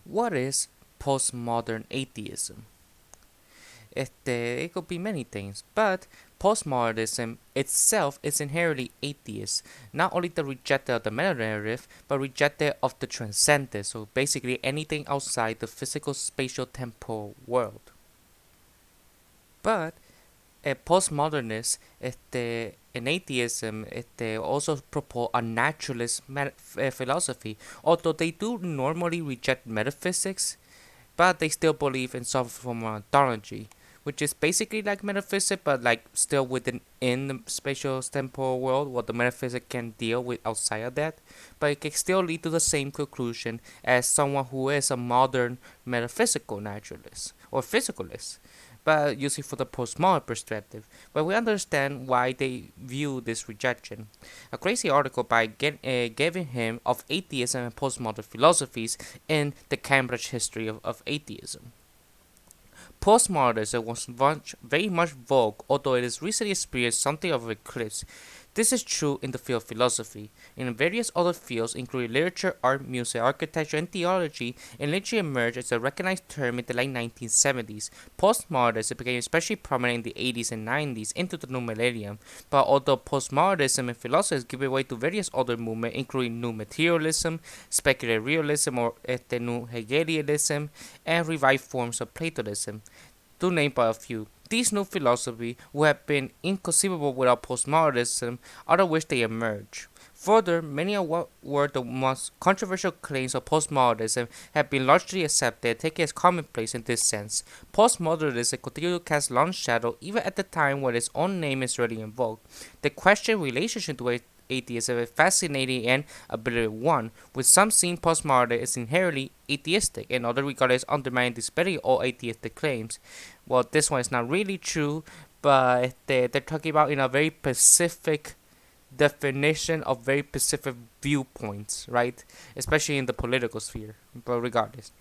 What is postmodern atheism? It could be many things, but postmodernism itself is inherently atheist, not only the rejecter of the meta-narrative, but rejecter of the transcendent, so basically anything outside the physical spatial temporal world. But a postmodernist, in atheism, also propose a naturalist philosophy, although they do normally reject metaphysics, but they still believe in some form of ontology, which is basically like metaphysics, but like still in the spatial temporal world, what the metaphysics can deal with outside of that. But it can still lead to the same conclusion as someone who is a modern metaphysical naturalist or physicalist, but using for the postmodern perspective. But we understand why they view this rejection. A crazy article by Gamingfan of atheism and postmodern philosophies in the Cambridge History of Atheism. Postmodernism was very much vogue, although it has recently experienced something of an eclipse. This is true in the field of philosophy. In various other fields, including literature, art, music, architecture, and theology, literature emerged as a recognized term in the late 1970s. Postmodernism became especially prominent in the 80s and 90s into the new millennium. But although postmodernism and philosophy has given way to various other movements, including new materialism, speculative realism, or the new Hegelianism, and revived forms of Platonism, to name but a few. These new philosophies would have been inconceivable without postmodernism, out of which they emerged. Further, many of what were the most controversial claims of postmodernism have been largely accepted, taken as commonplace in this sense. Postmodernism continued to cast long shadow even at the time when its own name is really in vogue. The question relationship to atheism is a fascinating and ability one, with some seeing postmodernism as inherently atheistic and others regarded as undermining disparity all atheistic claims. Well, this one is not really true, but they're talking about in a very specific definition of very specific viewpoints, right? Especially in the political sphere, but regardless.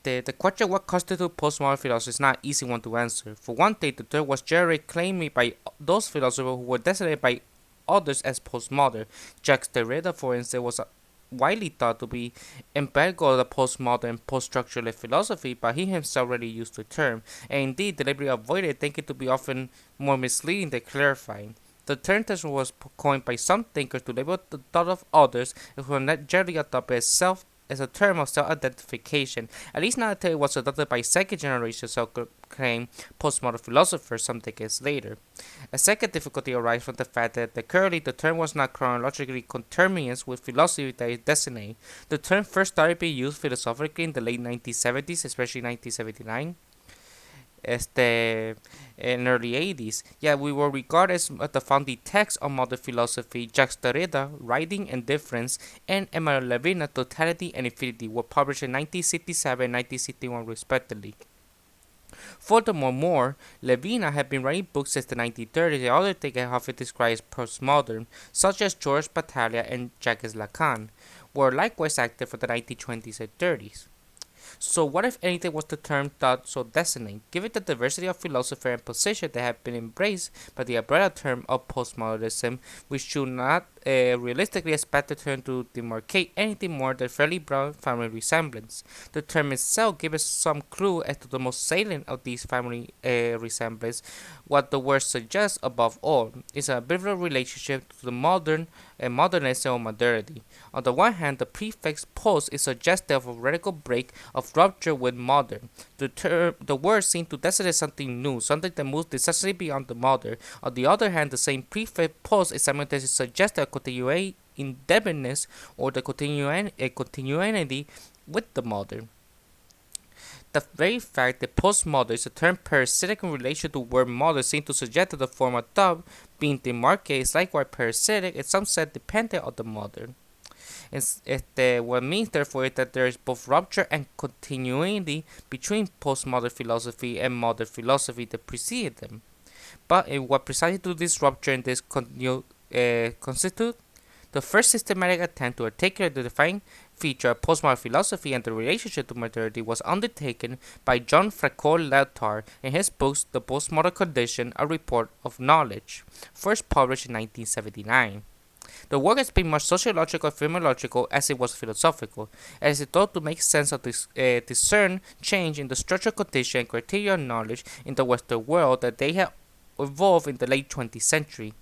The question what constitutes postmodern philosophy is not an easy one to answer. For one thing, the term was generally claimed by those philosophers who were designated by others as postmodern. Jacques Derrida, for instance, was widely thought to be empirical of the postmodern post-structuralist philosophy, but he himself already used the term, and indeed deliberately avoided thinking to be often more misleading than clarifying. The term was coined by some thinkers to label the thought of others who were not generally adopted as a term of self-identification, at least not until it was adopted by second-generation self-proclaimed postmodern philosophers some decades later. A second difficulty arises from the fact that currently the term was not chronologically conterminous with philosophy that is designated. The term first started being used philosophically in the late 1970s, especially 1979. In early 80s. Yet we will regard as the founding text of modern philosophy. Jacques Derrida, Writing and Difference, and Emmanuel Levinas, Totality and Infinity, were published in 1967 and 1961 respectively. Furthermore, Levinas had been writing books since the 1930s and other thinkers have often described as postmodern, such as Georges Battaglia and Jacques Lacan, were likewise active for the 1920s and 30s. So what if anything was the term thought so designate? Given the diversity of philosophy and positions that have been embraced by the umbrella term of postmodernism, we should not realistically expect the term to demarcate anything more than fairly broad family resemblance. The term itself gives us some clue as to the most salient of these family resemblance. What the word suggests above all is a ambivalent relationship to the modern and modernism or modernity. On the one hand, the prefix post is suggestive of a radical break of rupture with modern. The word seems to designate something new, something that moves decisively beyond the modern. On the other hand, the same prefix post is simultaneously suggests a continuation indebtedness or the continuity with the modern. The very fact that postmodern is a term parasitic in relation to word modern seems to suggest that the form of thought being demarcated is likewise parasitic and some sense dependent on the modern. What means therefore is that there is both rupture and continuity between postmodern philosophy and modern philosophy that preceded them. But in what precisely do this rupture and this constitute? The first systematic attempt to articulate the defining feature of postmodern philosophy and the relationship to modernity was undertaken by Jean-François Lyotard in his book The Postmodern Condition, A Report of Knowledge, first published in 1979. The work has been much sociological and phenomenological as it was philosophical, as it thought to make sense of this discern change in the structural condition and criteria of knowledge in the Western world that they had evolved in the late 20th century.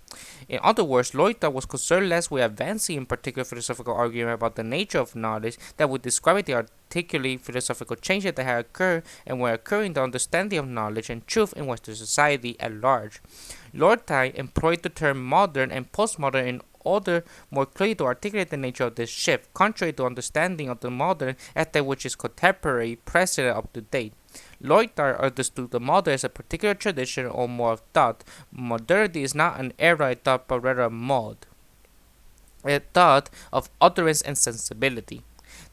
In other words, Lyotard was concerned less with advancing in particular philosophical argument about the nature of knowledge that would describe the articulate philosophical changes that had occurred and were occurring in the understanding of knowledge and truth in Western society at large. Lyotard employed the term modern and postmodern in order more clearly to articulate the nature of this shift, contrary to understanding of the modern as that which is contemporary, present, and up to date. Lyotard understood the modern as a particular tradition or mode of thought. Modernity is not an era of thought, but rather a mode, a thought of utterance and sensibility.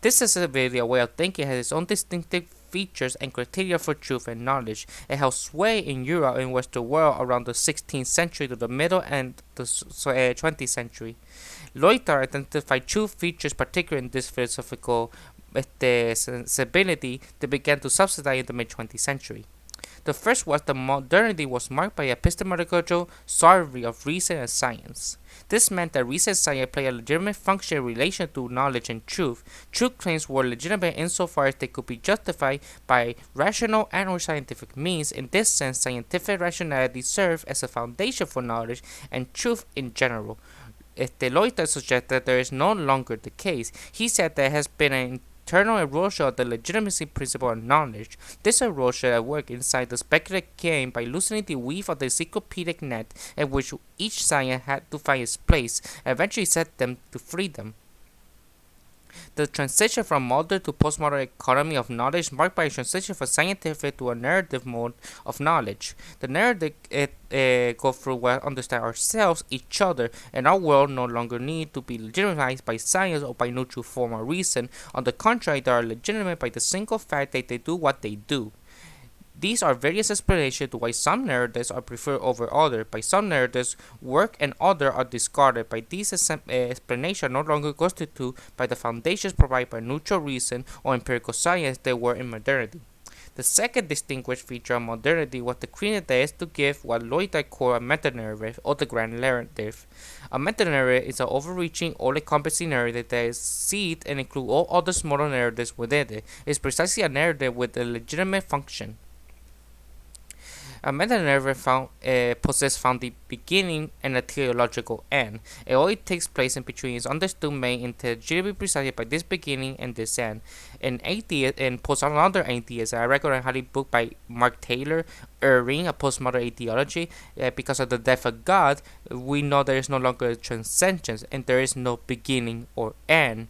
This sensibility, a way of thinking, has its own distinctive features and criteria for truth and knowledge. It held sway in Europe and Western world around the 16th century to the middle and the 20th century. Lyotard identified two features particular in this philosophical sensibility that began to subsidize in the mid-20th century. The first was that modernity was marked by epistemological sovereignty of reason and science. This meant that reason and science played a legitimate function in relation to knowledge and truth. Truth claims were legitimate insofar as they could be justified by rational and or scientific means. In this sense, scientific rationality served as a foundation for knowledge and truth in general. Lyotard suggested that there is no longer the case. He said there has been an internal erosion of the legitimacy principle of knowledge. This erosion at work inside the speculative game by loosening the weave of the encyclopedic net in which each science had to find its place, eventually set them to freedom. The transition from modern to postmodern economy of knowledge is marked by a transition from scientific to a narrative mode of knowledge. The narrative go through what understand ourselves, each other, and our world no longer need to be legitimized by science or by neutral form or reason. On the contrary, they are legitimate by the single fact that they do what they do. These are various explanations to why some narratives are preferred over others. By some narratives, work and others are discarded. By these explanations are no longer constituted by the foundations provided by neutral reason or empirical science they were in modernity. The second distinguished feature of modernity was the cleanness to give what Lyotard called a meta-narrative or the grand narrative. A meta-narrative is an overreaching, all-encompassing narrative that exceeds and includes all other smaller narratives within it. It is precisely a narrative with a legitimate function. A meta-narrative found the beginning and a theological end. It always takes place in between is understood made intelligibly precisely by this beginning and this end. In Postmodern Atheism, I recommend a highly book by Mark Taylor, Erring, a Postmodern Ideology. Because of the death of God, we know there is no longer a transcendence and there is no beginning or end.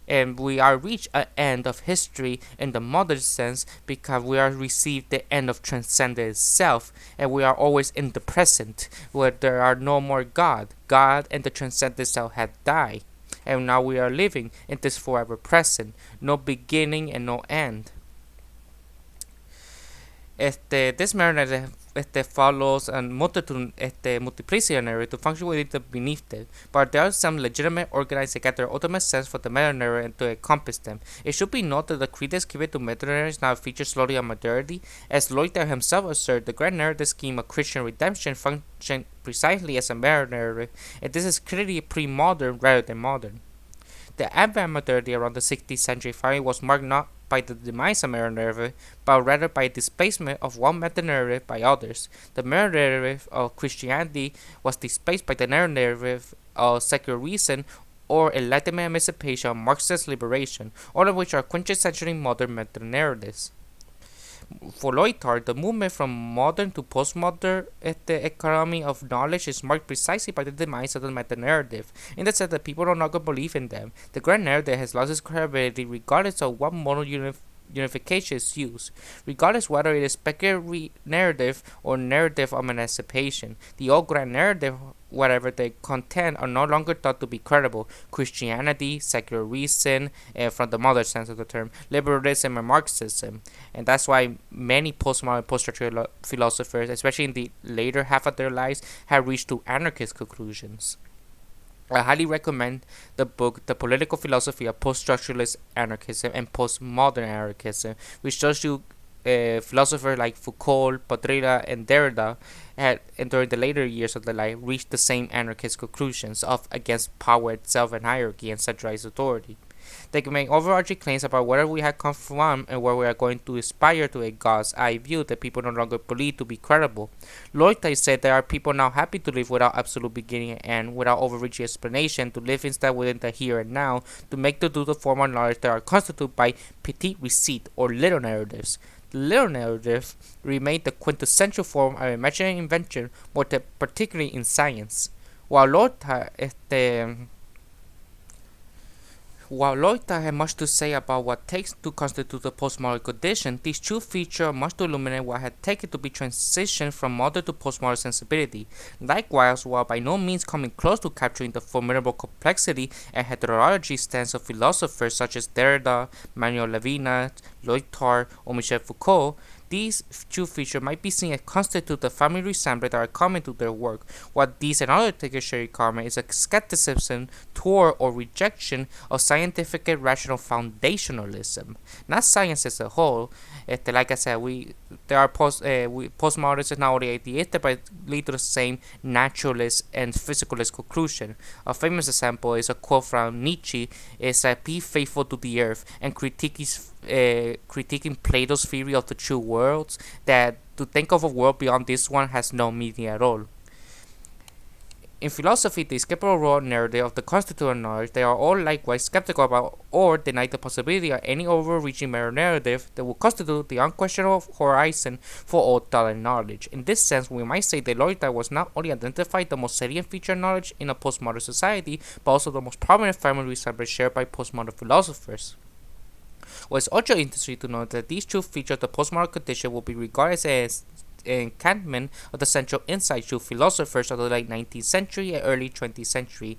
And we are reached an end of history in the modern sense because we are received the end of transcendence itself, and we are always in the present where there are no more God. God and the transcendent self had died, and now we are living in this forever present, no beginning and no end. This narrative follows a multitude multiplicity narrative to function within the beneath it, but there are some legitimate organized that get their ultimate sense for the meta narrative and to encompass them. It should be noted that the credence given to meta narratives now features slowly on modernity. As Lyotard himself asserted, the grand narrative scheme of Christian redemption functioned precisely as a meta narrative, and this is clearly pre-modern rather than modern. The advent of modernity around the 16th century finally was marked not by the demise of meta-narrative, but rather by displacement of one meta-narrative by others. The meta-narrative of Christianity was displaced by the narrative of secular reason or enlightenment emancipation or Marxist liberation, all of which are quintessentially modern meta-narratives. For Lyotard, the movement from modern to postmodern economy of knowledge is marked precisely by the demise of the meta-narrative, in the sense that people no longer believe in them. The grand narrative has lost its credibility regardless of what modal unification is used, regardless whether it is speculative narrative or narrative of emancipation. The old grand narrative, whatever they contain, are no longer thought to be credible. Christianity, secular reason, from the modern sense of the term, liberalism and Marxism. And that's why many postmodern post-structural philosophers, especially in the later half of their lives, have reached to anarchist conclusions. I highly recommend the book The Political Philosophy of Post-Structuralist Anarchism and Postmodern Anarchism, which shows you philosophers like Foucault, Baudrillard, and Derrida and during the later years of their life, reached the same anarchist conclusions of against power itself and hierarchy and centralized authority. They can make overarching claims about where we have come from and where we are going to aspire to a God's eye view that people no longer believe to be credible. Lyotard said there are people now happy to live without absolute beginning and end, without overreaching explanation, to live instead within the here and now, to make do the formal knowledge that are constituted by petit recit or little narratives. The little narrative remained the quintessential form of imaginary invention, more particularly in science. While Lyotard had much to say about what takes to constitute the postmodern condition, these two features much to illuminate what had taken to be transition from modern to postmodern sensibility. Likewise, while by no means coming close to capturing the formidable complexity and heterology stance of philosophers such as Derrida, Manuel Levinas, Lyotard, or Michel Foucault, these two features might be seen as constitute the family resemblance that are common to their work. What these and other thinkers share in common is a skepticism toward or rejection of scientific and rational foundationalism, not science as a whole. Like I said, there are postmodernists not only atheistic but lead to the same naturalist and physicalist conclusion. A famous example is a quote from Nietzsche: "Is that be faithful to the earth," and critiquing Plato's theory of the two worlds, that to think of a world beyond this one has no meaning at all. In philosophy, the skeptical role narrative of the constitutional knowledge, they are all likewise skeptical about or deny the possibility of any overreaching meta narrative that will constitute the unquestionable horizon for all thought and knowledge. In this sense, we might say that Lyotard was not only identified the most salient feature of knowledge in a postmodern society, but also the most prominent family resemblance shared by postmodern philosophers. What is also interesting to note that these two features of the postmodern condition will be regarded as encampment of the central insight to philosophers of the late 19th century and early 20th century,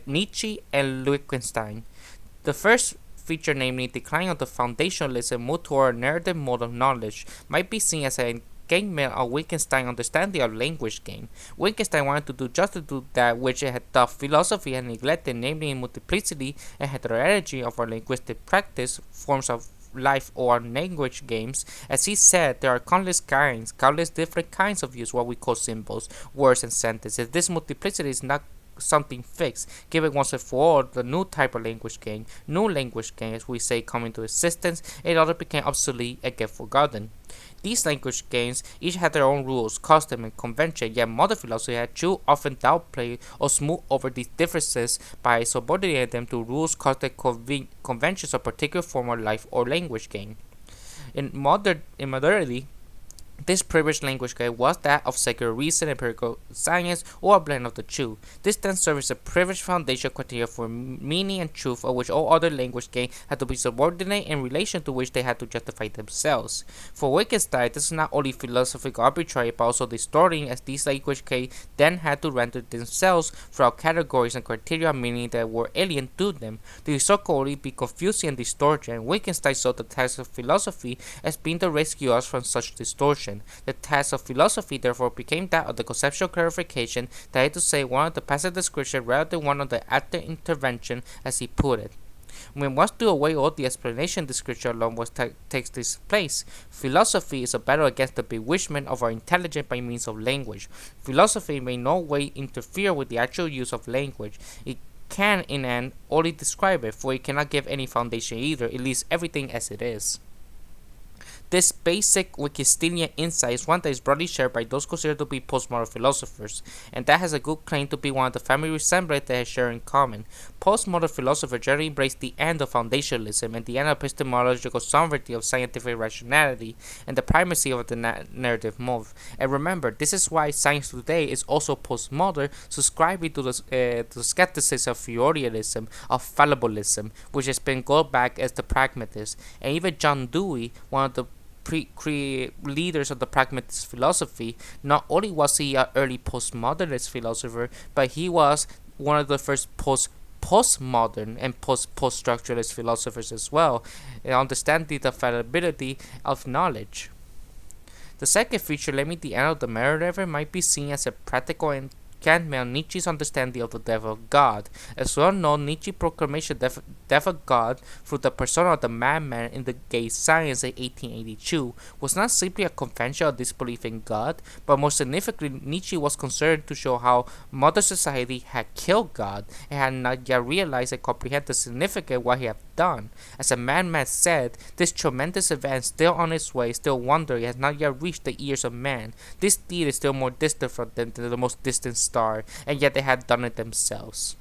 Nietzsche and Wittgenstein. The first feature, namely decline of the foundationalism moved toward a narrative mode of knowledge, might be seen as an engagement of Wittgenstein's understanding of language game. Wittgenstein wanted to do justice to that which it had thought philosophy had neglected, namely in multiplicity and heterogeneity of our linguistic practice, forms of life or language games. As he said, there are countless different kinds of use what we call symbols, words, and sentences. This multiplicity is not something fixed, given once and for all the new type of language game. New language games, as we say, come into existence, and other became obsolete and get forgotten. These language games each had their own rules, custom, and convention, yet modern philosophy had too often downplayed or smoothed over these differences by subordinating them to rules, custom, conventions of particular form of life or language game. In modernity, this privileged language game was that of secular reason, empirical science, or a blend of the two. This then served as a privileged foundation criteria for meaning and truth, of which all other language games had to be subordinate in relation to which they had to justify themselves. For Wittgenstein, this is not only philosophical arbitrary, but also distorting, as these language games then had to render themselves throughout categories and criteria of meaning that were alien to them. The result could only be confusing and distortion, and Wittgenstein saw the task of philosophy as being to rescue us from such distortion. The task of philosophy therefore became that of the conceptual clarification, that is to say, one of the passive description rather than one of the active intervention, as he put it. We must do away all the explanation description alone what takes this place. Philosophy is a battle against the bewitchment of our intelligence by means of language. Philosophy may in no way interfere with the actual use of language. It can, in end, only describe it, for it cannot give any foundation either. It leaves everything as it is. This basic Wittgensteinian insight is one that is broadly shared by those considered to be postmodern philosophers, and that has a good claim to be one of the family resemblance they share in common. Postmodern philosophers generally embrace the end of foundationalism and the end of epistemological sovereignty of scientific rationality and the primacy of the narrative mode. And remember, this is why science today is also postmodern, subscribing to the skepticism of prioriism, of fallibilism, which has been called back as the pragmatist. And even John Dewey, one of the leaders of the pragmatist philosophy, not only was he an early postmodernist philosopher, but he was one of the first postmodern and post-structuralist philosophers as well, understanding the fallibility of knowledge. The second feature, namely the end of the narrative, might be seen as a practical and can melt Nietzsche's understanding of the death of God. As well known, Nietzsche proclamation death of God through the persona of the madman in the Gay Science in 1882 was not simply a confession of disbelief in God, but more significantly, Nietzsche was concerned to show how modern society had killed God and had not yet realized and comprehended the significance of what he had done. As a madman said, this tremendous event still on its way, still wandering, has not yet reached the ears of man. This deed is still more distant from them than the most distant star, and yet they had done it themselves.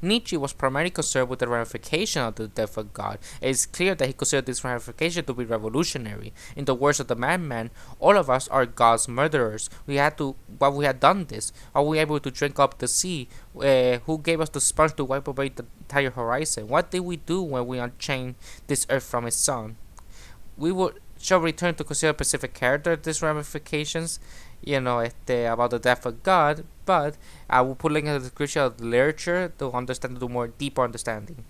Nietzsche was primarily concerned with the ramification of the death of God. It is clear that he considered this ramification to be revolutionary. In the words of the madman, all of us are God's murderers. We had done this. Are we able to drink up the sea? Who gave us the sponge to wipe away the entire horizon? What did we do when we unchained this earth from its sun? Shall return to consider specific character of these ramifications, about the death of God, but I will put link in the description of the literature to understand, to more deeper understanding.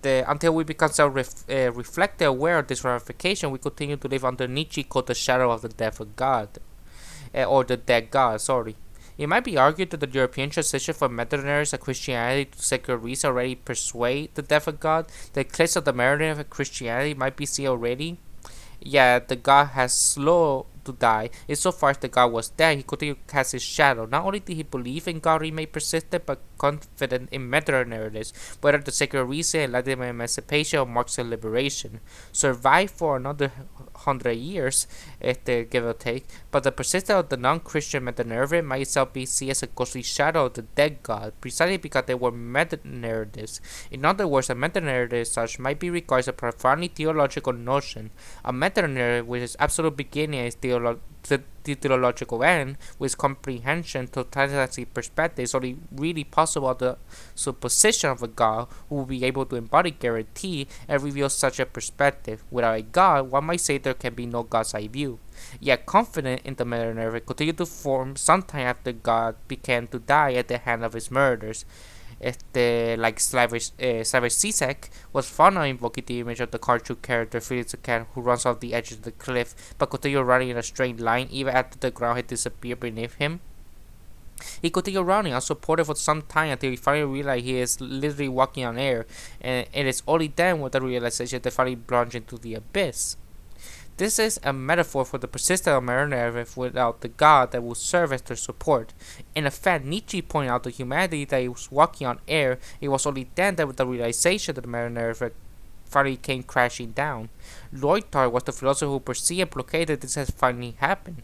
Until we become reflective, aware of this ramification, we continue to live under Nietzsche called the shadow of the death of God, or the dead God, sorry. It might be argued that the European transition from metanoia of Christianity to secularism already persuade the death of God. The eclipse of the metanoia of Christianity might be seen already. Yet the God has slow to die. Insofar as the God was dead, he continued to cast his shadow. Not only did he believe in God remain persistent, but confident in meta-narratives, whether the secularism, enlightenment, emancipation, or Marxist liberation, survived for another 100 years, give or take. But the persistence of the non-Christian meta-narrative might itself be seen as a ghostly shadow of the dead God, precisely because they were meta-narratives. In other words, a meta-narrative as such might be regarded as a profoundly theological notion. A meta-narrative with its absolute beginning is the theological end, with comprehension, totality, perspective, is only really possible the supposition of a God who will be able to embody, guarantee, and reveal such a perspective. Without a God, one might say there can be no God's eye view. Yet confident in the meta-narrative continued to form sometime after God began to die at the hand of his murderers. Like Slavoj Zizek was fond of invoking the image of the cartoon character Felix the cat who runs off the edge of the cliff but continued running in a straight line even after the ground had disappeared beneath him. He continued running unsupported for some time until he finally realized he is literally walking on air, and it is only then with the realization that finally plunged into the abyss. This is a metaphor for the persistent narrative without the God that will serve as their support. In effect, Nietzsche pointed out to humanity that he was walking on air. It was only then that with the realization that the narrative finally came crashing down. Lyotard was the philosopher who perceived and proclaimed that this has finally happened.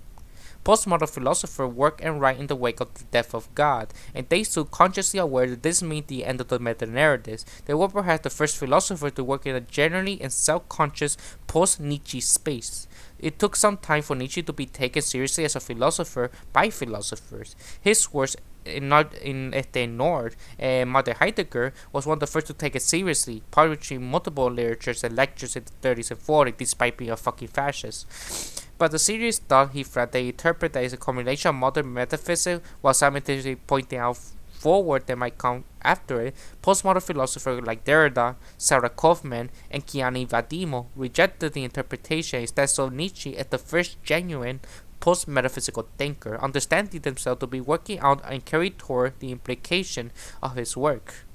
Postmodern philosophers work and write in the wake of the death of God, and they stood consciously aware that this means the end of the meta-narratives. They were perhaps the first philosophers to work in a generally and self-conscious post-Nietzsche space. It took some time for Nietzsche to be taken seriously as a philosopher by philosophers. His works ignored, and Martin Heidegger was one of the first to take it seriously, publishing multiple literatures and lectures in the 30s and 40s despite being a fucking fascist. But the serious thought he felt they interpret that is a combination of modern metaphysics while simultaneously pointing out forward that might come after it. Postmodern philosophers like Derrida, Sarah Kaufman, and Gianni Vattimo rejected the interpretation, instead saw Nietzsche as the first genuine post-metaphysical thinker, understanding themselves to be working out and carried toward the implication of his work.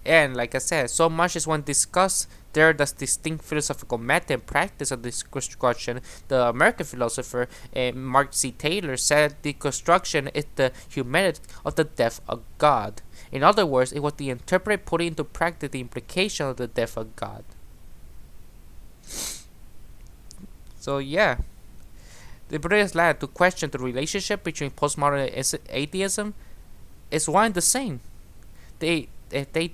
And like I said, so much is one discussed Derrida's distinct philosophical method and practice of deconstruction. The American philosopher Mark C. Taylor said deconstruction is the humanity of the death of God. In other words, it was the interpreter putting into practice the implication of the death of God. So yeah, the British led to question the relationship between postmodern and atheism is one and the same. They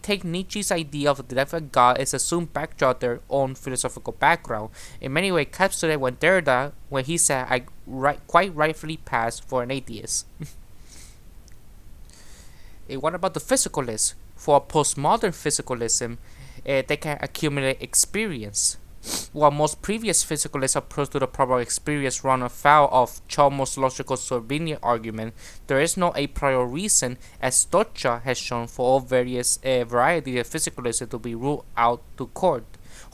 take Nietzsche's idea of the death of God as assumed backdrop of their own philosophical background. In many ways, capsulated when Derrida, when he said, "I quite rightfully passed for an atheist." What about the physicalists? For postmodern physicalism, they can accumulate experience. While most previous physicalists' approach to the problem of experience run afoul of Chalmers' logical Sorvinian argument, there is no a priori reason, as Stocha has shown, for all various varieties of physicalism to be ruled out to court.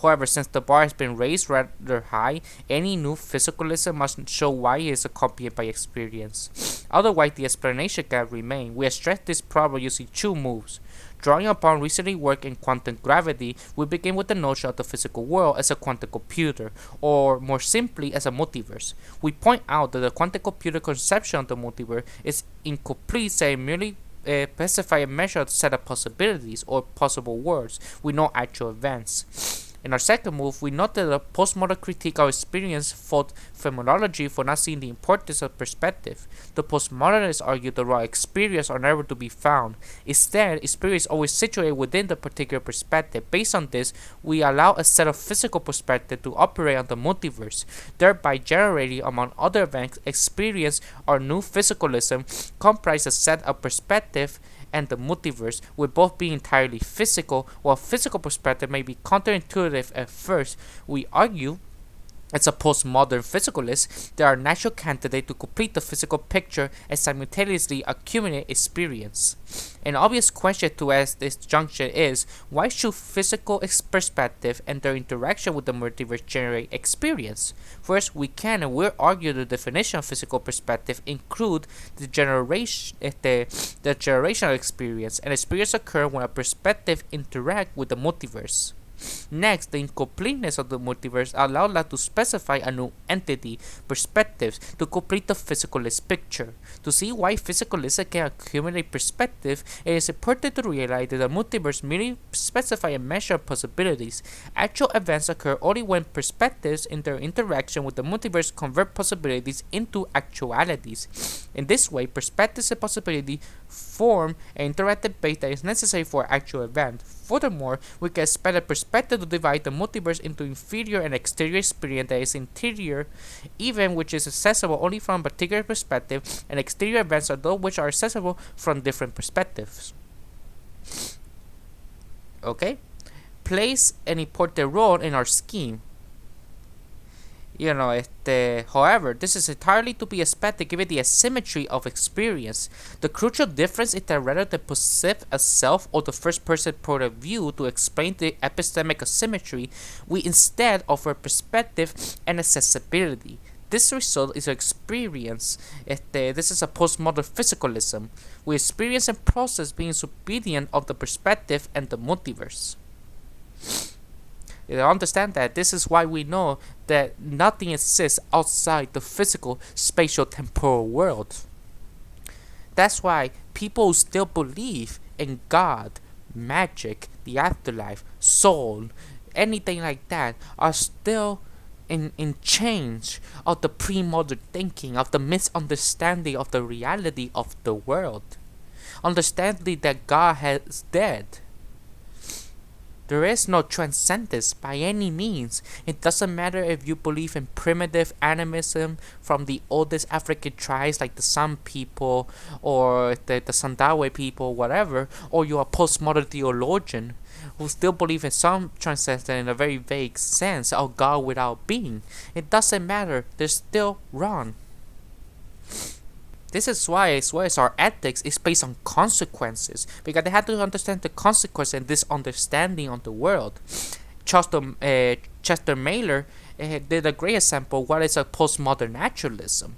However, since the bar has been raised rather high, any new physicalism must show why it is accompanied by experience. Otherwise, the explanation can remain. We address this problem using two moves. Drawing upon recently work in quantum gravity, we begin with the notion of the physical world as a quantum computer, or more simply as a multiverse. We point out that the quantum computer conception of the multiverse is incomplete, saying merely specify a measured set of possibilities or possible worlds with no actual events. In our second move, we note that the postmodern critique of experience fault phenomenology for not seeing the importance of perspective. The postmodernists argue the raw experience are never to be found. Instead, experience is always situated within the particular perspective. Based on this, we allow a set of physical perspective to operate on the multiverse, thereby generating, among other events, experience or new physicalism comprise a set of perspective and the multiverse, with both being entirely physical. While physical perspective may be counterintuitive at first, we argue as a postmodern physicalist, they are a natural candidate to complete the physical picture and simultaneously accumulate experience. An obvious question to ask this junction is, why should physical perspective and their interaction with the multiverse generate experience? First, we can and will argue the definition of physical perspective include the generation of experience, and experience occurs when a perspective interacts with the multiverse. Next, the incompleteness of the multiverse allows us to specify a new entity, perspectives, to complete the physicalist picture. To see why physicalism can accumulate perspective, it is important to realize that the multiverse merely specify a measure of possibilities. Actual events occur only when perspectives in their interaction with the multiverse convert possibilities into actualities. In this way, perspectives and possibility form an interactive base that is necessary for an actual event. Furthermore, we can expect a perspective to divide the multiverse into inferior and exterior experience that is interior, even which is accessible only from a particular perspective, and exterior events are those which are accessible from different perspectives. Okay? Plays an important role in our scheme. However, this is entirely to be expected given the asymmetry of experience. The crucial difference is that rather than perceive a self or the first person point of view to explain the epistemic asymmetry, we instead offer perspective and accessibility. This result is experience. This is a postmodern physicalism, with experience and process being subordinate of the perspective and the multiverse. Understand that this is why we know that nothing exists outside the physical spatial temporal world. That's why people who still believe in God, magic, the afterlife, soul, anything like that are still in change of the pre-modern thinking, of the misunderstanding of the reality of the world. Understanding that God is dead. There is no transcendence by any means. It doesn't matter if you believe in primitive animism from the oldest African tribes like the San people or the Sandawe people, whatever, or you're a postmodern theologian who still believe in some transcendence in a very vague sense of God without being. It doesn't matter. They're still wrong. This is why our ethics is based on consequences, because they have to understand the consequence and this understanding of the world. Chester Mailer did a great example of what is a postmodern naturalism.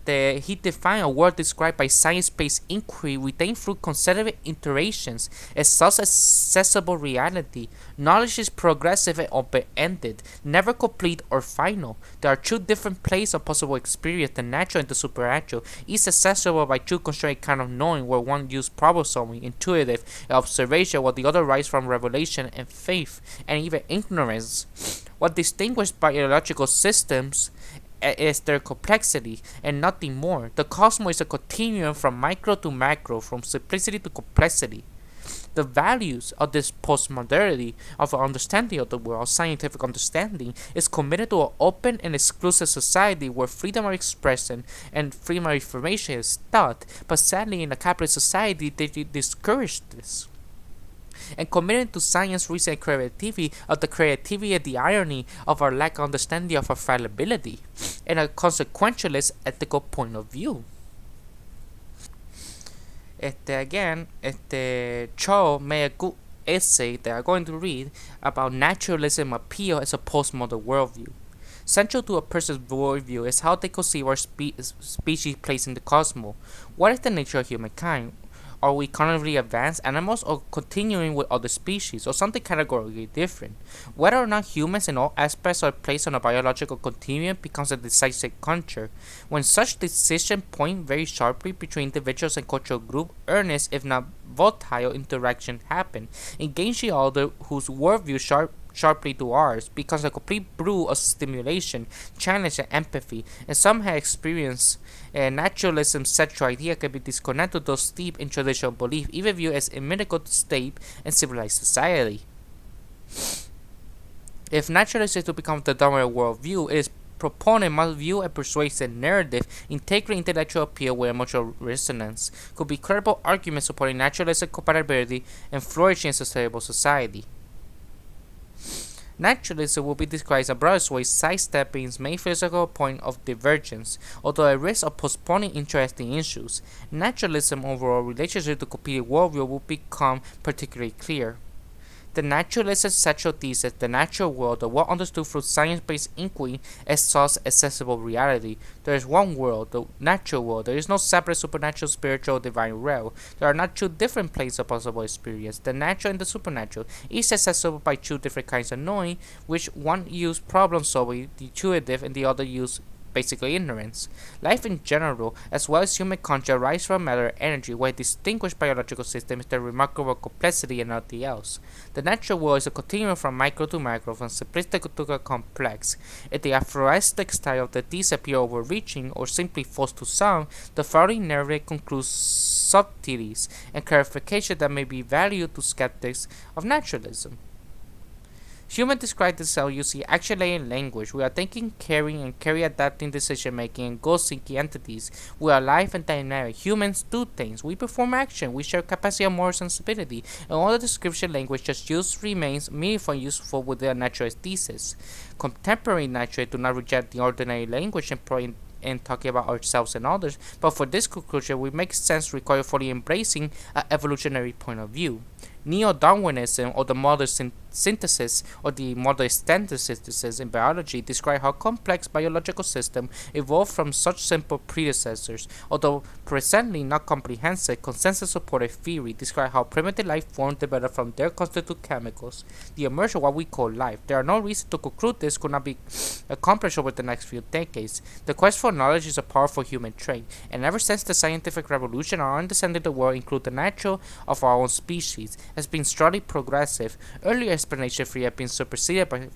He defined a world described by science-based inquiry retained through consecutive iterations as self-accessible reality. Knowledge is progressive and open-ended, never complete or final. There are two different planes of possible experience, the natural and the supernatural. Each accessible by two constrained kind of knowing, where one uses problem-solving, intuitive, and observation, while the other arises from revelation and faith, and even ignorance. What distinguishes biological systems is their complexity and nothing more. The cosmos is a continuum from micro to macro, from simplicity to complexity. The values of this postmodernity of our understanding of the world, scientific understanding, is committed to an open and exclusive society where freedom of expression and freedom of information is taught, but sadly in a capitalist society they discourage this. And committed to science, reason, and creativity, of the creativity and the irony of our lack of understanding of our fallibility, and a consequentialist ethical point of view. Cho made a good essay that I'm going to read about naturalism appeal as a postmodern worldview. Central to a person's worldview is how they conceive our species' place in the cosmos. What is the nature of humankind? Are we cognitively advanced animals or continuing with other species, or something categorically different? Whether or not humans in all aspects are placed on a biological continuum becomes a decisive conjecture. When such decisions point very sharply between individuals and cultural groups, earnest, if not volatile, interaction happen, engaging others whose worldview sharply to ours becomes a complete brew of stimulation, challenge, and empathy, and some have experienced naturalism's central idea can be disconnected to those steeped in traditional belief, even viewed as inimical to state and civilized society. If naturalism is to become the dominant worldview, its proponent must view a persuasive narrative, integrate intellectual appeal with emotional resonance, could be credible arguments supporting naturalistic compatibility and flourishing in sustainable society. Naturalism will be described as a broad way sidestepping its main physical point of divergence, although at risk of postponing interesting issues. Naturalism's overall relationship to competing worldview will become particularly clear. The naturalist's central thesis, the natural world, the world understood through science-based inquiry, is thus accessible reality. There is one world, the natural world. There is no separate supernatural, spiritual, or divine realm. There are not two different planes of possible experience, the natural and the supernatural, each accessible by two different kinds of knowing, which one use problem-solving, the intuitive, and the other use basically ignorance. Life in general, as well as human conscience, arises from matter and energy, while a distinguished biological system is their remarkable complexity and nothing else. The natural world is a continuum from micro to macro, from simplistic to complex. If the aphoristic style of the thesis appear overreaching or simply false to some, the following narrative concludes subtleties and clarification that may be valued to skeptics of naturalism. Humans describe themselves using action-laying language. We are thinking, caring, and carry-adapting decision-making and goal-seeking entities. We are alive and dynamic. Humans do things. We perform action. We share capacity of moral sensibility. And all the description language just used remains meaningful and useful with their naturalist thesis. Contemporary naturalists do not reject the ordinary language employed in talking about ourselves and others, but for this conclusion, we make sense require fully embracing an evolutionary point of view. Neo-Darwinism, or the modern synthesis, or the modern standard synthesis in biology, describe how complex biological systems evolved from such simple predecessors. Although presently not comprehensive, consensus-supported theory describe how primitive life forms developed from their constituent chemicals, the emergence of what we call life. There are no reasons to conclude this could not be accomplished over the next few decades. The quest for knowledge is a powerful human trait, and ever since the scientific revolution, our understanding of the world, including the nature of our own species, has been strongly progressive. Earlier explanation theory have been superseded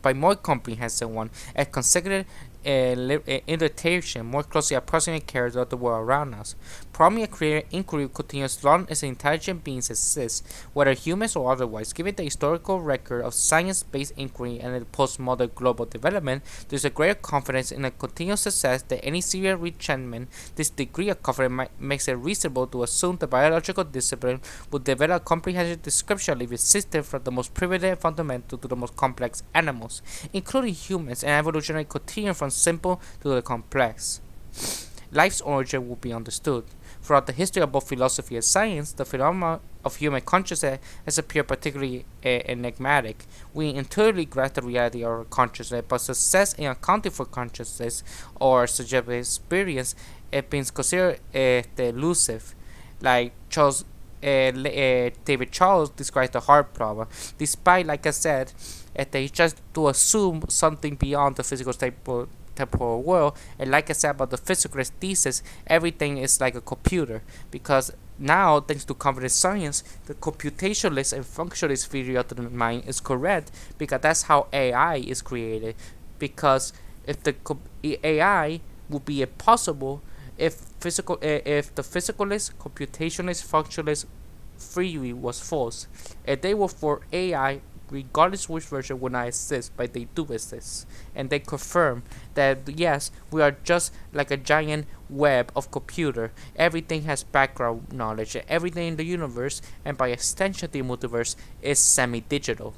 by more comprehensive one, and consecutive interpretation more closely approximate characters of the world around us. Prominent creative inquiry continues as long as intelligent beings exist, whether humans or otherwise. Given the historical record of science-based inquiry and the postmodern global development, there is a greater confidence in the continuous success than any serious retrenchment. This degree of confidence makes it reasonable to assume the biological discipline will develop a comprehensive description of living systems from the most primitive and fundamental to the most complex animals, including humans, and evolutionary continuum from simple to the complex. Life's origin will be understood. Throughout the history of both philosophy and science, the phenomenon of human consciousness has appeared particularly enigmatic. We intuitively grasp the reality of our consciousness, but success in accounting for consciousness or subjective experience has been considered elusive. Like David Charles describes the hard problem. Despite, like I said, they just to assume something beyond the physical temporal world, and like I said about the physicalist thesis, everything is like a computer, because now, thanks to cognitive science, the computationalist and functionalist theory of the mind is correct, because that's how AI is created. Because if the AI would be impossible if the physicalist, computationalist, functionalist theory was false, and they were for AI regardless which version will not exist, but they do exist. And they confirm that yes, we are just like a giant web of computer. Everything has background knowledge, everything in the universe, and by extension the multiverse, is semi-digital.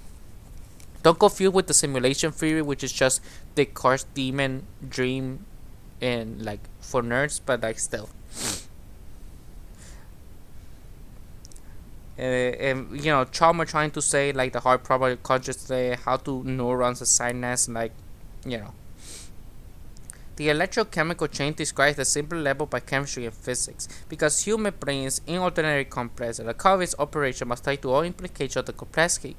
Don't confuse with the simulation theory, which is just Descartes' demon dream and like for nerds, but like still. And Chalmers trying to say like the hard problem of consciousness, how to neurons assign as like you know the electrochemical chain describes the simple level by chemistry and physics. Because human brain is inordinately complex, and the Calvin's operation must tie to all implications of the complexity,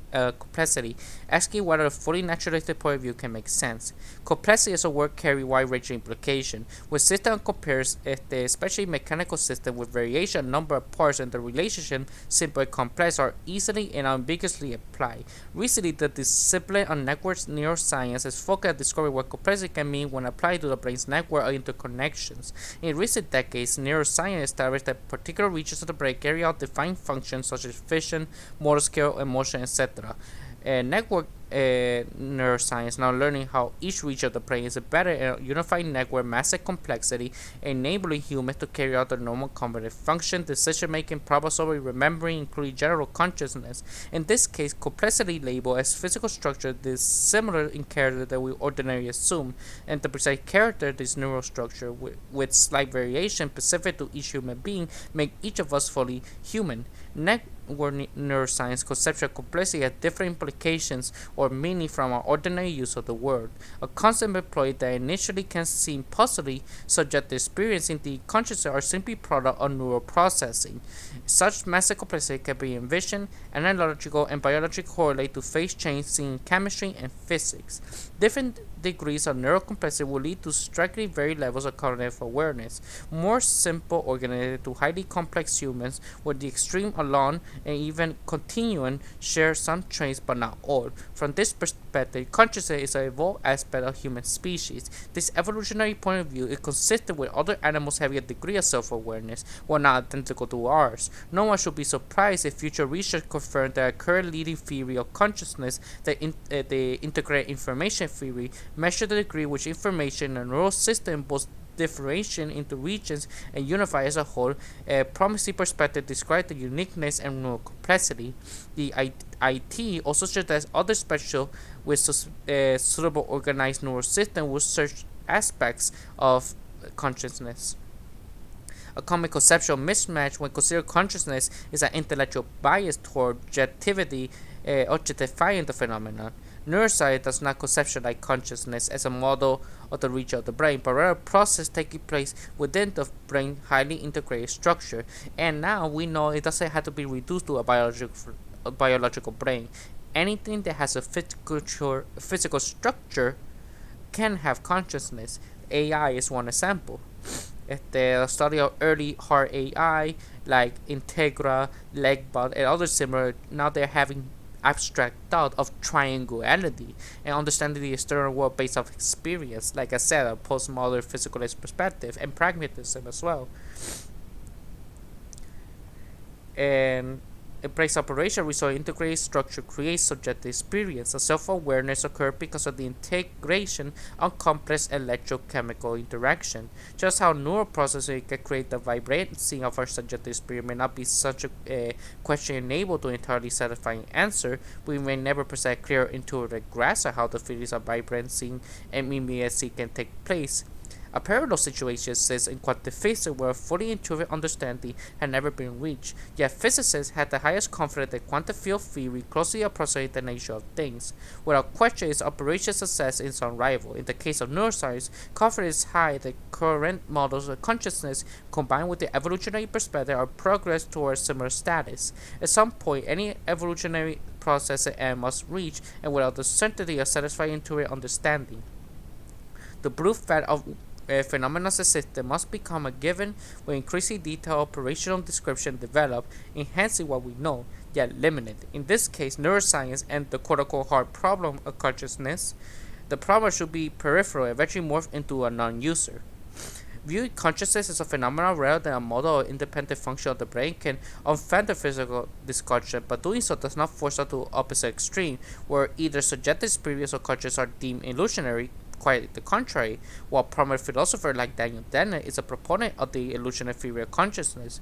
asking whether a fully naturalistic point of view can make sense. Complexity is a word carrying wide-ranging implication. When system compares especially mechanical system with variation number of parts and the relationship simple and complex are easily and unambiguously applied. Recently, the discipline of network neuroscience has focused on discovering what complexity can mean when applied to the brain's network of interconnections. In recent decades, neuroscience established that particular regions of the brain carry out defined functions such as vision, motor skill, emotion, etc. Network neuroscience now learning how each region of the brain is embedded in a unified network massive complexity, enabling humans to carry out their normal cognitive function, decision making, problem solving, remembering, including general consciousness. In this case, complexity labeled as physical structure is similar in character that we ordinarily assume, and the precise character of this neural structure, with slight variation specific to each human being, make each of us fully human. Network neuroscience conceptual complexity has different implications or meaning from our ordinary use of the word. A concept employed that initially can seem possibly subject experience in the consciousness are simply product of neural processing. Such massive complexity can be envisioned, analogical and biological correlate to phase change seen in chemistry and physics. Different degrees of neural complexity will lead to strikingly varied levels of cognitive awareness. More simple organisms to highly complex humans, with the extreme alone and even continuum, share some traits but not all. From this perspective, consciousness is an evolved aspect of human species. This evolutionary point of view is consistent with other animals having a degree of self-awareness, while not identical to ours. No one should be surprised if future research confirms that a current leading theory of consciousness, the integrated information theory, measure the degree which information in a neural system both differentiate into regions and unify as a whole. A promising perspective describes the uniqueness and neural complexity. The IT also suggests other special with suitable organized neural system will search aspects of consciousness. A common conceptual mismatch when considered consciousness is an intellectual bias toward objectifying the phenomenon. Neuroscience does not conceptualize consciousness as a model of the region of the brain, but rather a process taking place within the brain highly integrated structure. And now we know it doesn't have to be reduced to a biological brain. Anything that has a physical structure can have consciousness. AI is one example. The study of early hard AI like Integra, Legbot, and others similar, now they're having abstract thought of triangularity and understanding the external world based off experience, like I said, a postmodern physicalist perspective and pragmatism as well. And a brain's operation result integrated structure creates subjective experience. A self-awareness occurs because of the integration of complex electrochemical interaction. Just how neural processing can create the vibrancy of our subjective experience may not be such a question enabled to entirely satisfying answer. We may never possess clear intuitive grasp of how the feelings of vibrancy and immediacy can take place. A parallel situation exists in quantum physics where a fully intuitive understanding had never been reached, yet physicists had the highest confidence that quantum field theory closely approximates the nature of things. Without question, its operation success is unrivaled. In the case of neuroscience, confidence is high that current models of consciousness combined with the evolutionary perspective are progress towards similar status. At some point, any evolutionary process at end must reach, and without the certainty of satisfying intuitive understanding. The brute fact of phenomena as a system must become a given with increasing detail operational description developed, enhancing what we know, yet limited. In this case, neuroscience and the quote-unquote hard problem of consciousness, the problem should be peripheral, eventually morph into a non-user. Viewing consciousness as a phenomenon rather than a model or independent function of the brain can offend the physical discussion, but doing so does not force us to opposite extreme, where either subjective experience or consciousness are deemed illusionary. Quite the contrary, while prominent philosopher like Daniel Dennett is a proponent of the illusionary theory of consciousness.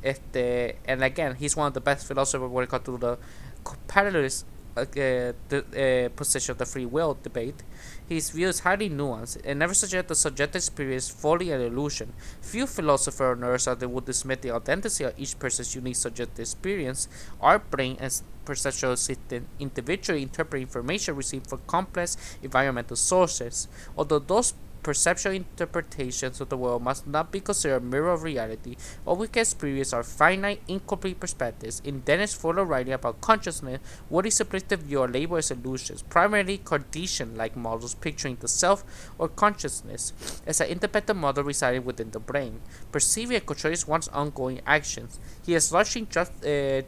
And again, he's one of the best philosophers when it comes to the compatibilist the position of the free will debate. His view is highly nuanced and never suggests that subjective experience is fully an illusion. Few philosophers on earth out there would dismiss the authenticity of each person's unique subjective experience. Our brain and perceptual system individually interpret information received from complex environmental sources. Although those perceptual interpretations of the world must not be considered a mirror of reality. All we can experience are finite, incomplete perspectives. In Dennis Fuller writing about consciousness, what is simplistic view are labeled as illusions, primarily Cartesian-like models picturing the self or consciousness as an independent model residing within the brain, perceiving and controlling one's ongoing actions. He has largely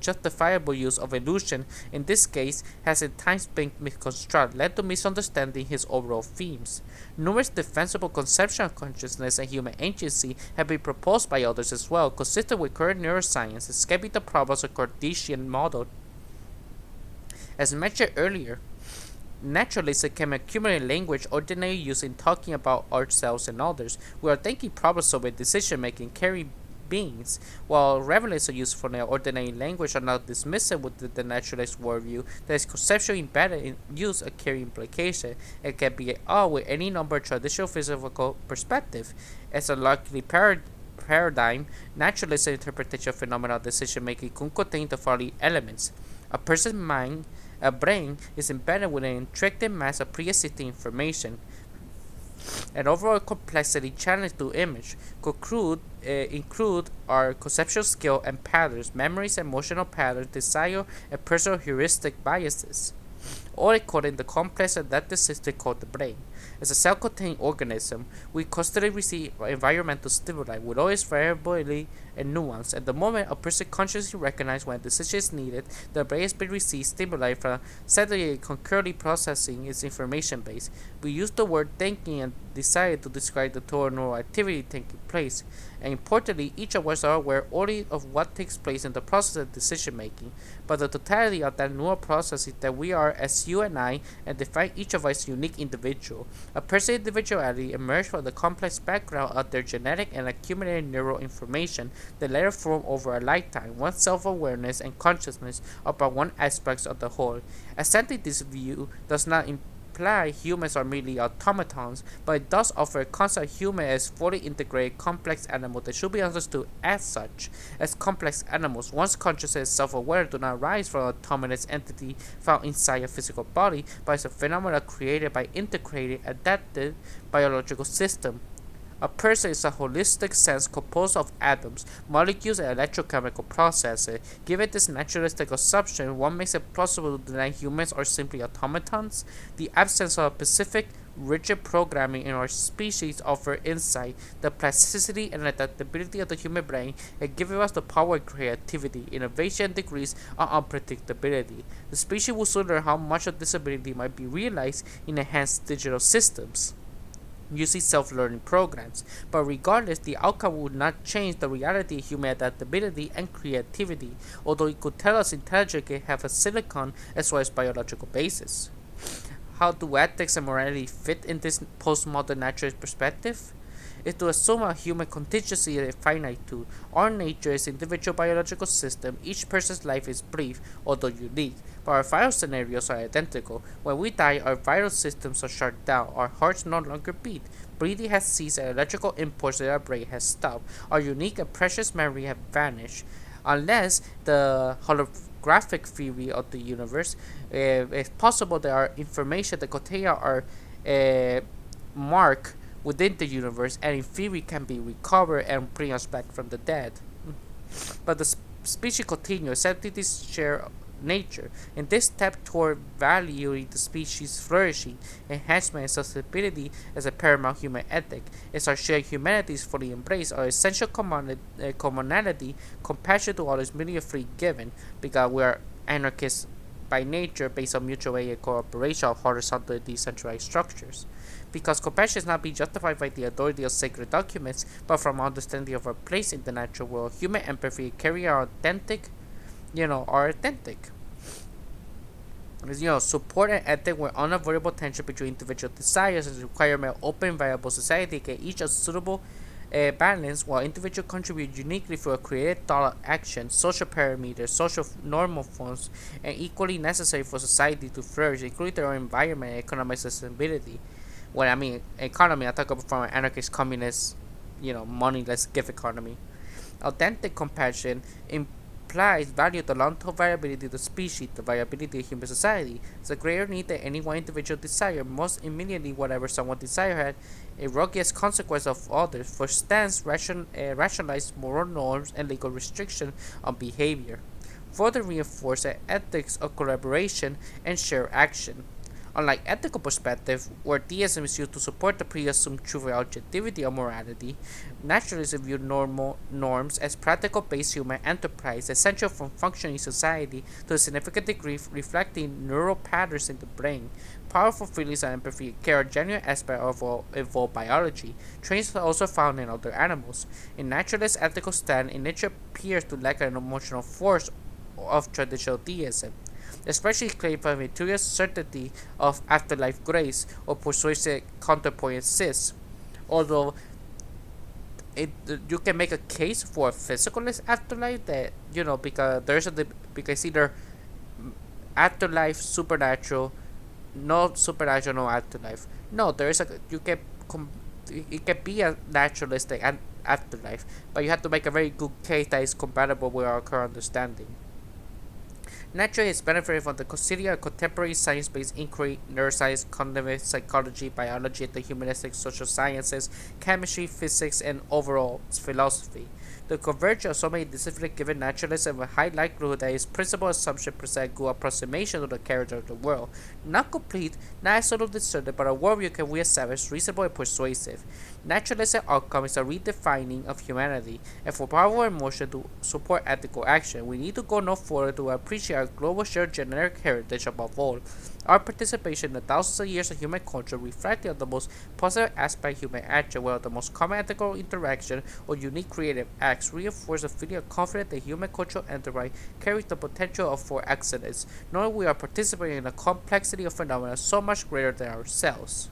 justifiable use of illusion, in this case, has at times been misconstrued, led to misunderstanding his overall themes. Numerous defensible conceptions of consciousness and human agency have been proposed by others as well, consistent with current neuroscience, escaping the problems of Cartesian model. As mentioned earlier, naturalism can accumulate language ordinarily used in talking about ourselves and others. We are thinking problem-solving, decision-making, carrying beings, while revelation used for the ordinary language are not dismissive with the naturalist worldview that is conceptually embedded in use a carry implication and can be at all with any number of traditional physical perspective. As a likely paradigm, naturalist interpretation of phenomenal decision making could contain the following elements. A person's mind, a brain, is embedded with an intricate mass of pre-existing information. An overall complexity challenged to image could include our conceptual skill and patterns, memories, emotional patterns, desire, and personal heuristic biases, all according to the complex adaptive system called the brain. As a self-contained organism, we constantly receive environmental stimuli with always variability and nuance. At the moment a person consciously recognizes when a decision is needed, the brain has been receiving stimuli from steadily concurrently processing its information base. We use the word thinking and desire to describe the total neural activity taking place, and importantly, each of us are aware only of what takes place in the process of decision making, but the totality of that neural process is that we are as you and I, and define each of us as unique individual. A person's individuality emerges from the complex background of their genetic and accumulated neural information that later form over a lifetime. One's self-awareness and consciousness are but one aspect of the whole. Accepting this view does not imply humans are merely automatons, but it does offer a concept of human as fully integrated complex animal that should be understood as such. As complex animals, one's consciousness and self-aware do not arise from an autonomous entity found inside a physical body, but as a phenomenon created by integrated, adapted biological system. A person is a holistic sense composed of atoms, molecules, and electrochemical processes. Given this naturalistic assumption, one makes it plausible to deny humans are simply automatons. The absence of specific, rigid programming in our species offers insight, the plasticity and adaptability of the human brain, and gives us the power of creativity, innovation, and degrees of unpredictability. The species will soon learn how much of this ability might be realized in enhanced digital systems using self-learning programs, but regardless, the outcome would not change the reality of human adaptability and creativity, although it could tell us intelligence can have a silicon as well as biological basis. How do ethics and morality fit in this postmodern naturalist perspective? Is to assume a human contingency is finitude. Our nature is individual biological system. Each person's life is brief, although unique, but our vital scenarios are identical. When we die, our vital systems are shut down. Our hearts no longer beat. Breathing has ceased and electrical impulse in our brain has stopped. Our unique and precious memory have vanished. Unless the holographic theory of the universe, it's possible there are information that contain our mark within the universe, and in theory can be recovered and bring us back from the dead. But the species continues, entities share nature. In this step toward valuing the species' flourishing, enhancement, and sustainability as a paramount human ethic, as our shared humanity is fully embraced, our essential commonality, compassion to others, merely a free given, because we are anarchists by nature based on mutual aid and cooperation of horizontal decentralized structures. Because compassion is not being justified by the authority of sacred documents, but from understanding of our place in the natural world, human empathy carry our authentic. Support and ethic where unavoidable tension between individual desires and the requirement of open, viable society can each a suitable balance, while individuals contribute uniquely through a creative thought action, social parameters, social normal forms, and equally necessary for society to flourish, including their own environment and economic sustainability. When I mean economy, I talk about from an anarchist, communist, moneyless gift economy. Authentic compassion implies value the long-term viability of the species, the viability of human society. It's a greater need than any one individual desire. Most immediately, whatever someone desire had a rugged consequence of others, for stance rationalize moral norms and legal restriction on behavior. Further reinforce an ethics of collaboration and shared action. Unlike ethical perspective, where theism is used to support the pre-assumed truth and objectivity of morality, naturalism views normal norms as practical based human enterprise, essential for functioning society to a significant degree, reflecting neural patterns in the brain. Powerful feelings and empathy care a genuine aspect of evolved biology. Traits are also found in other animals. In naturalist ethical stand, in nature appears to lack an emotional force of traditional theism, especially claimed by material certainty of afterlife grace or persuasive counterpoint exists. Although you can make a case for a physicalist afterlife that because because either afterlife supernatural, no supernatural, no afterlife. No, there is a you can it can be a naturalistic afterlife, but you have to make a very good case that is compatible with our current understanding. Naturally, it's benefited from the considered contemporary science-based inquiry, neuroscience, cognitive psychology, biology, the humanistic social sciences, chemistry, physics, and overall philosophy. The convergence of so many disciplines given naturalism a high likelihood that its principal assumption present good approximation to the character of the world. Not complete, not absolutely certain, but a worldview can we establish reasonable and persuasive. Naturalism outcome is a redefining of humanity, and for powerful emotion to support ethical action, we need to go no further to appreciate our global shared generic heritage above all. Our participation in the thousands of years of human culture reflecting on the most positive aspect of human action, whether the most common ethical interaction or unique creative acts, reinforce a feeling of confidence that human cultural enterprise carries the potential for excellence, knowing we are participating in a complexity of phenomena so much greater than ourselves.